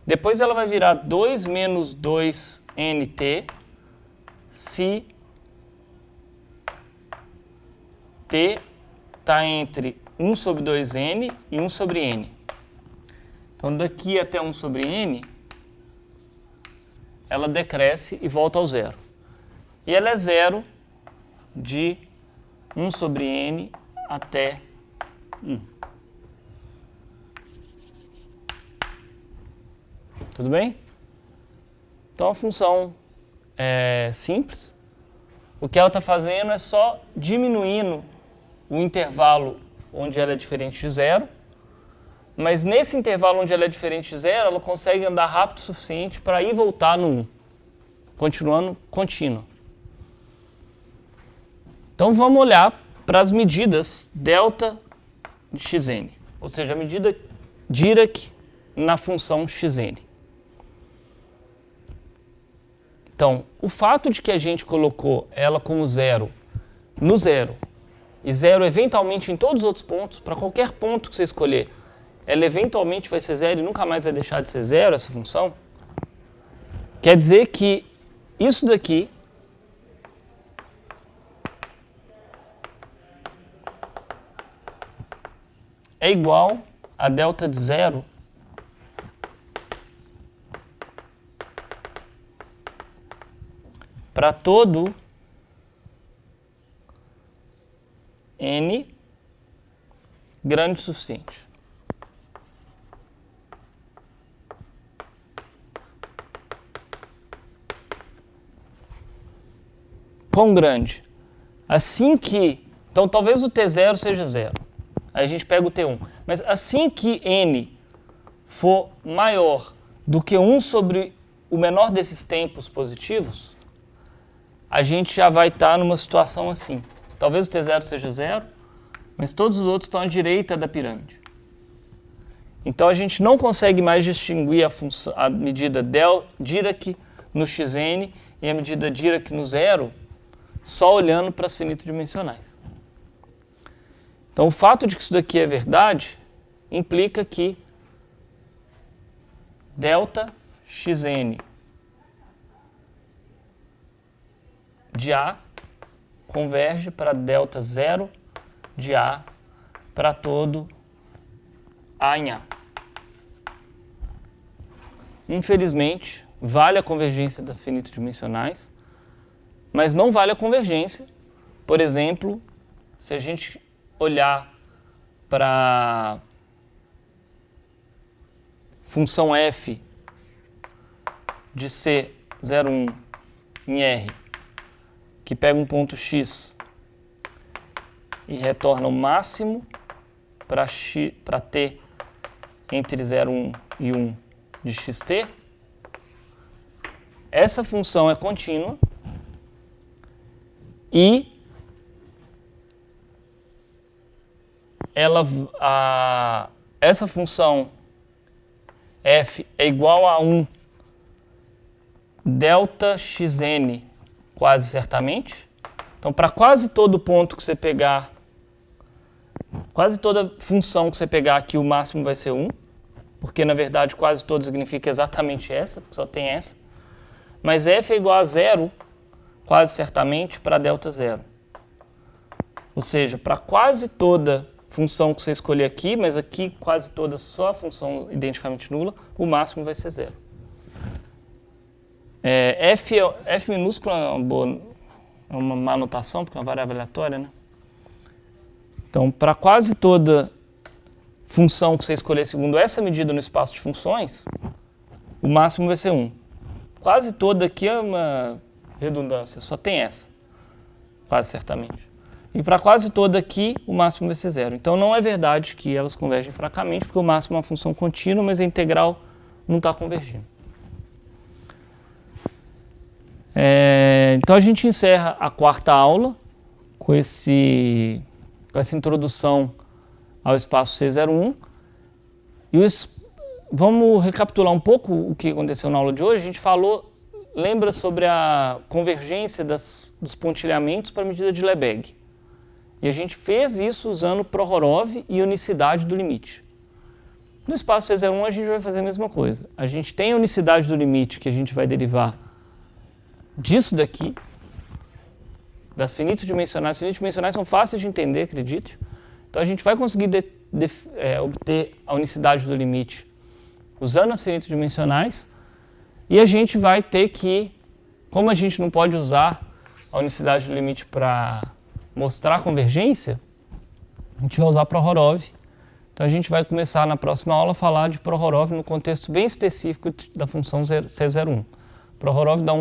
Depois ela vai virar 2 menos 2nt se t está entre 1 sobre 2n e 1 sobre n. Então daqui até 1 sobre n, ela decresce e volta ao zero. E ela é zero de 1 sobre n até 1. Tudo bem? Então a função é simples. O que ela está fazendo é só diminuindo o intervalo onde ela é diferente de zero, mas nesse intervalo onde ela é diferente de zero, ela consegue andar rápido o suficiente para ir e voltar no 1, continuando contínua. Então vamos olhar para as medidas delta de xn, ou seja, a medida Dirac na função xn. Então, o fato de que a gente colocou ela como zero no zero e zero eventualmente em todos os outros pontos, para qualquer ponto que você escolher, ela eventualmente vai ser zero e nunca mais vai deixar de ser zero, essa função, quer dizer que isso daqui é igual a delta de zero para todo n grande o suficiente. Quão grande? Assim que... Então, talvez o T0 seja zero. Aí a gente pega o T1. Mas assim que n for maior do que 1 sobre o menor desses tempos positivos, a gente já vai estar numa situação assim. Talvez o T0 seja zero, mas todos os outros estão à direita da pirâmide. Então a gente não consegue mais distinguir a medida Dirac no xn e a medida Dirac no zero só olhando para as finito-dimensionais. Então o fato de que isso daqui é verdade implica que delta xn de A converge para delta zero de A para todo A em A. Infelizmente, vale a convergência das finito-dimensionais, mas não vale a convergência, por exemplo, se a gente olhar para função f de C01 em R, que pega um ponto x e retorna o máximo para t entre 0,1 e 1 de xt, essa função é contínua e essa função f é igual a 1 delta xn quase certamente. Então, para quase todo ponto que você pegar, quase toda função que você pegar aqui, o máximo vai ser 1, porque na verdade quase todo significa exatamente essa, porque só tem essa. Mas f é igual a 0, quase certamente, para delta 0. Ou seja, para quase toda função que você escolher aqui, mas aqui quase toda só a função identicamente nula, o máximo vai ser 0. F minúsculo é uma má notação, porque é uma variável aleatória, né? Então, para quase toda função que você escolher segundo essa medida no espaço de funções, o máximo vai ser 1. Quase toda aqui é uma redundância, só tem essa, quase certamente. E para quase toda aqui, o máximo vai ser 0. Então, não é verdade que elas convergem fracamente, porque o máximo é uma função contínua, mas a integral não está convergindo. Então a gente encerra a quarta aula com essa introdução ao espaço C01. E vamos recapitular um pouco o que aconteceu na aula de hoje. A gente falou, lembra sobre a convergência dos pontilhamentos para a medida de Lebesgue. E a gente fez isso usando Prohorov e unicidade do limite. No espaço C01 a gente vai fazer a mesma coisa. A gente tem a unicidade do limite que a gente vai derivar disso daqui, das finitos dimensionais. Finitos dimensionais são fáceis de entender, acredite. Então a gente vai conseguir obter a unicidade do limite usando as finitos dimensionais, e a gente vai ter que, como a gente não pode usar a unicidade do limite para mostrar a convergência, a gente vai usar Prohorov. Então a gente vai começar na próxima aula a falar de Prohorov no contexto bem específico da função C01. Prohorov dá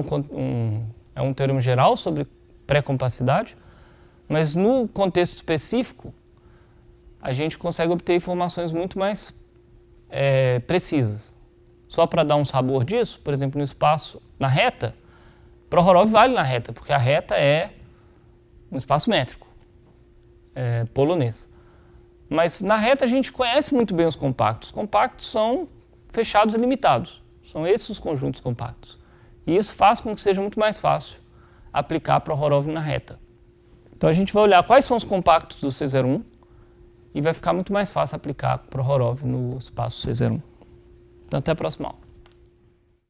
é um teorema geral sobre pré-compacidade, mas no contexto específico a gente consegue obter informações muito mais precisas. Só para dar um sabor disso, por exemplo, no espaço, na reta, Prohorov vale na reta, porque a reta é um espaço métrico, polonês. Mas na reta a gente conhece muito bem os compactos. Os compactos são fechados e limitados. São esses os conjuntos compactos. E isso faz com que seja muito mais fácil aplicar Prohorov na reta. Então a gente vai olhar quais são os compactos do C01 e vai ficar muito mais fácil aplicar Prohorov no espaço C01. Então até a próxima aula.